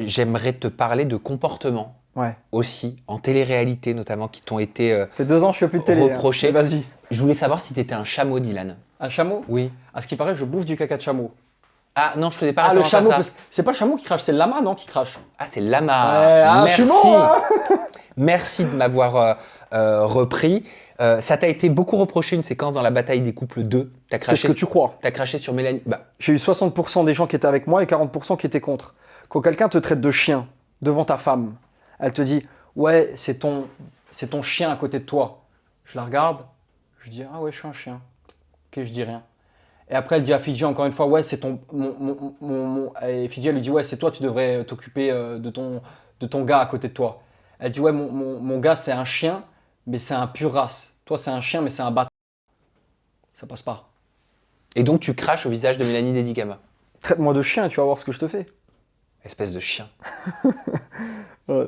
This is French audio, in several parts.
j'aimerais te parler de comportements Ouais. aussi, en télé-réalité notamment, qui t'ont été Ça fait 2 ans que je fais plus de télé. reprochés. Mais vas-y. Je voulais savoir si t'étais un chameau, Dylan. Un chameau? Oui. À ce qui paraît, je bouffe du caca de chameau. Ah non, je faisais pas Ah, le référence chameau, à ça. parce que c'est pas le chameau qui crache, c'est le lama, non, qui crache. Ah, c'est Lama. Ouais, ah, je suis Merci. bon, hein. Merci de m'avoir repris. Ça t'a été beaucoup reproché une séquence dans la bataille des couples 2. T'as C'est craché, ce que tu crois. t'as craché sur Mélanie. Bah, J'ai eu 60% des gens qui étaient avec moi et 40% qui étaient contre. Quand quelqu'un te traite de chien devant ta femme, elle te dit « Ouais, c'est ton chien à côté de toi ». Je la regarde, je dis « Ah ouais, je suis un chien ». Ok, je dis rien. Et après, elle dit à Fidji encore une fois « Ouais, c'est ton… » Et Fidji, elle lui dit « Ouais, c'est toi, tu devrais t'occuper de ton gars à côté de toi ». Elle dit « Ouais, mon gars, c'est un chien, mais c'est un pur race. Toi, c'est un chien, mais c'est un bâtard. » Ça passe pas. et donc tu craches au visage de Mélanie Dedigama. Traite-moi de chien et tu vas voir ce que je te fais. Espèce de chien. Ouais.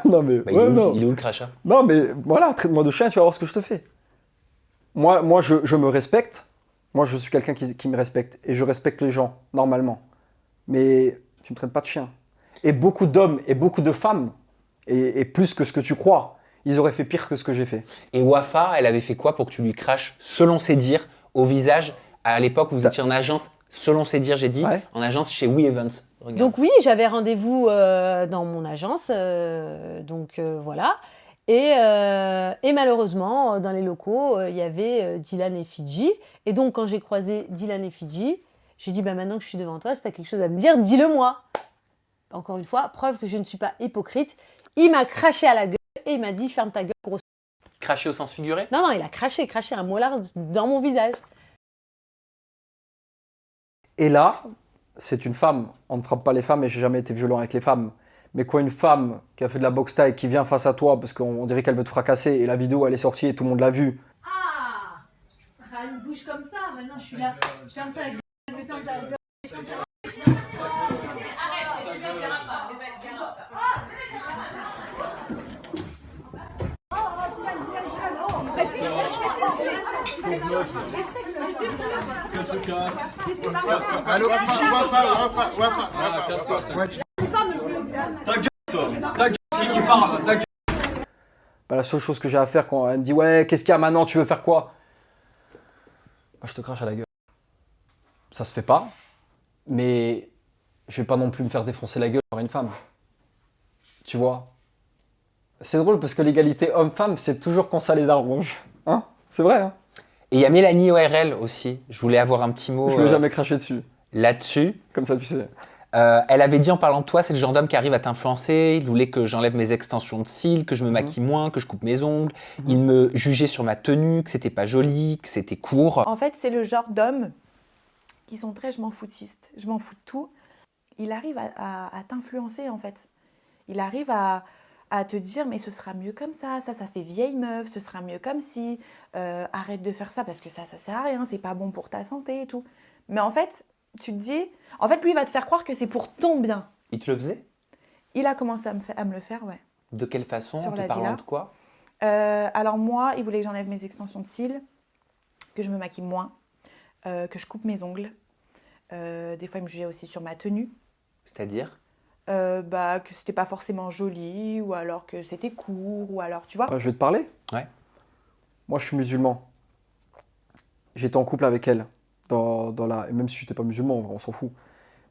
Non mais Bah, ouais, il est où le crachat? non mais voilà, traite-moi de chien, tu vas voir ce que je te fais. Moi je me respecte. Moi, je suis quelqu'un qui me respecte et je respecte les gens normalement. Mais tu me traites pas de chien. Et beaucoup d'hommes et beaucoup de femmes et plus que ce que tu crois, ils auraient fait pire que ce que j'ai fait. Et Wafa, elle avait fait quoi pour que tu lui craches, selon ses dires, au visage à l'époque où vous Bah. étiez en agence, selon ses dires, j'ai dit, Ouais. en agence chez We Evans. Regarde. Donc oui, j'avais rendez-vous dans mon agence, voilà. Et malheureusement, dans les locaux, il y avait Dylan et Fidji. Et donc, quand j'ai croisé Dylan et Fidji, j'ai dit, bah, maintenant que je suis devant toi, si tu as quelque chose à me dire, dis-le-moi. Encore une fois, preuve que je ne suis pas hypocrite. Il m'a craché à la gueule et il m'a dit, ferme ta gueule, grosse. Craché au sens figuré? Non, non, il a craché un molar dans mon visage. Et là, c'est une femme. On ne frappe pas les femmes et j'ai jamais été violent avec les femmes. Mais quand une femme qui a fait de la boxe taille qui vient face à toi parce qu'on dirait qu'elle veut te fracasser et la vidéo elle est sortie et tout le monde l'a vue. Ah, une bouche comme ça, maintenant je suis là. Ferme ta gueule, ferme ta gueule. Qu'elle se casse. Allô, Wafa. Ah, casse-toi, ça. Ta gueule, toi. Ta gueule, c'est qui parle. Ta gueule. Bah, la seule chose que j'ai à faire quand elle me dit ouais qu'est-ce qu'il y a maintenant, tu veux faire quoi? Bah, je te crache à la gueule. Ça se fait pas, mais je vais pas non plus me faire défoncer la gueule par une femme. Tu vois? C'est drôle parce que l'égalité homme-femme, c'est toujours quand ça les arrange. Hein? C'est vrai, hein? Et il y a Mélanie ORL aussi. Je voulais avoir un petit mot Je vais jamais cracher dessus. là-dessus. Comme ça, tu sais. Elle avait dit en parlant de toi, c'est le genre d'homme qui arrive à t'influencer. Il voulait que j'enlève mes extensions de cils, que je me maquille moins, que je coupe mes ongles. Il me jugeait sur ma tenue, que c'était pas joli, que c'était court. En fait, c'est le genre d'hommes qui sont très je m'en foutistes, je m'en fous de tout. Il arrive à t'influencer en fait. Il arrive à te dire mais ce sera mieux comme ça fait vieille meuf, ce sera mieux comme si, arrête de faire ça parce que ça sert à rien, c'est pas bon pour ta santé et tout. Mais en fait, tu te dis, en fait lui il va te faire croire que c'est pour ton bien. Il te le faisait? Il a commencé à me le faire, ouais. De quelle façon? Sur En te la parlant villa. de quoi? Alors moi, il voulait que j'enlève mes extensions de cils, que je me maquille moins, que je coupe mes ongles. Des fois, il me jugeait aussi sur ma tenue. C'est-à-dire? Que c'était pas forcément joli, ou alors que c'était court, ou alors, tu vois. Je vais te parler. Ouais. Moi, je suis musulman. J'étais en couple avec elle. Et même si je n'étais pas musulman, on s'en fout.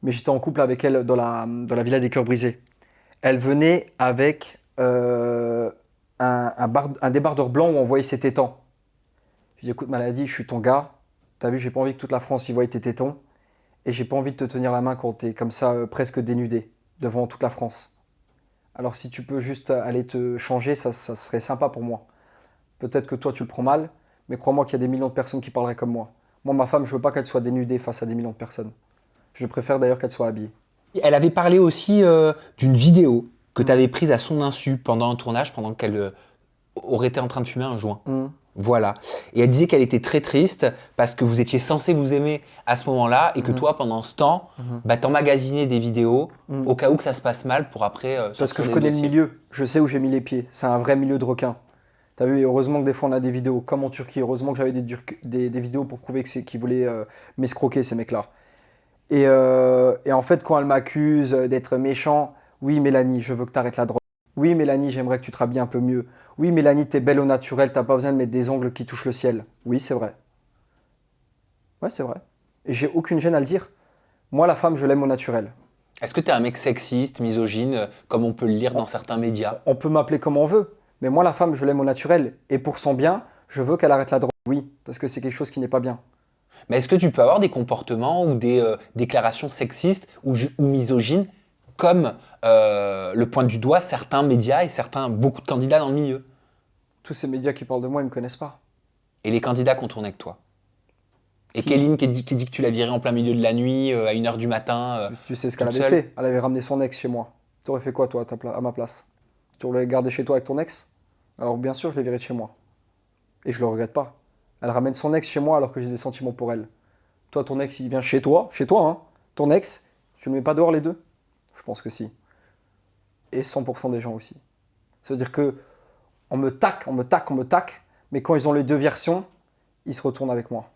Mais j'étais en couple avec elle dans la villa des cœurs brisés. Elle venait avec un débardeur blanc où on voyait ses tétons. Je dis écoute maladie, je suis ton gars. T'as vu, j'ai pas envie que toute la France y voie tes tétons. Et j'ai pas envie de te tenir la main quand t'es comme ça, presque dénudé, devant toute la France. Alors si tu peux juste aller te changer, ça serait sympa pour moi. Peut-être que toi tu le prends mal, mais crois-moi qu'il y a des millions de personnes qui parleraient comme moi. Moi, ma femme, je veux pas qu'elle soit dénudée face à des millions de personnes. Je préfère d'ailleurs qu'elle soit habillée. Elle avait parlé aussi d'une vidéo que tu avais prise à son insu pendant un tournage, pendant qu'elle aurait été en train de fumer un joint. Voilà. Et elle disait qu'elle était très triste parce que vous étiez censé vous aimer à ce moment-là et que toi, pendant ce temps, t'emmagasinais des vidéos au cas où que ça se passe mal pour après Parce que je connais le milieu, je sais où j'ai mis les pieds. C'est un vrai milieu de requins. T'as vu, et heureusement que des fois on a des vidéos, comme en Turquie. Heureusement que j'avais des vidéos pour prouver qu'ils voulaient m'escroquer, ces mecs-là. Et en fait, quand elle m'accuse d'être méchant, Oui, Mélanie, je veux que tu arrêtes la drogue. Oui, Mélanie, j'aimerais que tu te habilles un peu mieux. Oui, Mélanie, t'es belle au naturel, t'as pas besoin de mettre des ongles qui touchent le ciel. Oui, c'est vrai. Ouais, c'est vrai. Et j'ai aucune gêne à le dire. Moi, la femme, je l'aime au naturel. Est-ce que tu es un mec sexiste, misogyne, comme on peut le lire dans certains médias? On peut m'appeler comme on veut, mais moi, la femme, je l'aime au naturel. Et pour son bien, je veux qu'elle arrête la drogue. Oui, parce que c'est quelque chose qui n'est pas bien. Mais est-ce que tu peux avoir des comportements ou des déclarations sexistes ou misogynes comme le pointent du doigt certains médias et beaucoup de candidats dans le milieu? Tous ces médias qui parlent de moi, ils me connaissent pas. Et les candidats qu'on tourne avec toi? Et Qui Kéline qui dit que tu l'as virée en plein milieu de la nuit, à 1h du matin, Tu sais ce qu'elle toute avait seule. fait. Elle avait ramené son ex chez moi. T'aurais fait quoi, toi, à ma place? Tu l'aurais gardé chez toi avec ton ex? Alors, bien sûr, je l'ai viré de chez moi. Et je le regrette pas. Elle ramène son ex chez moi alors que j'ai des sentiments pour elle. Toi, ton ex, il vient chez toi, hein. Ton ex, tu ne le mets pas dehors les deux? Je pense que si. Et 100% des gens aussi. C'est-à-dire que on me taque, mais quand ils ont les deux versions, ils se retournent avec moi.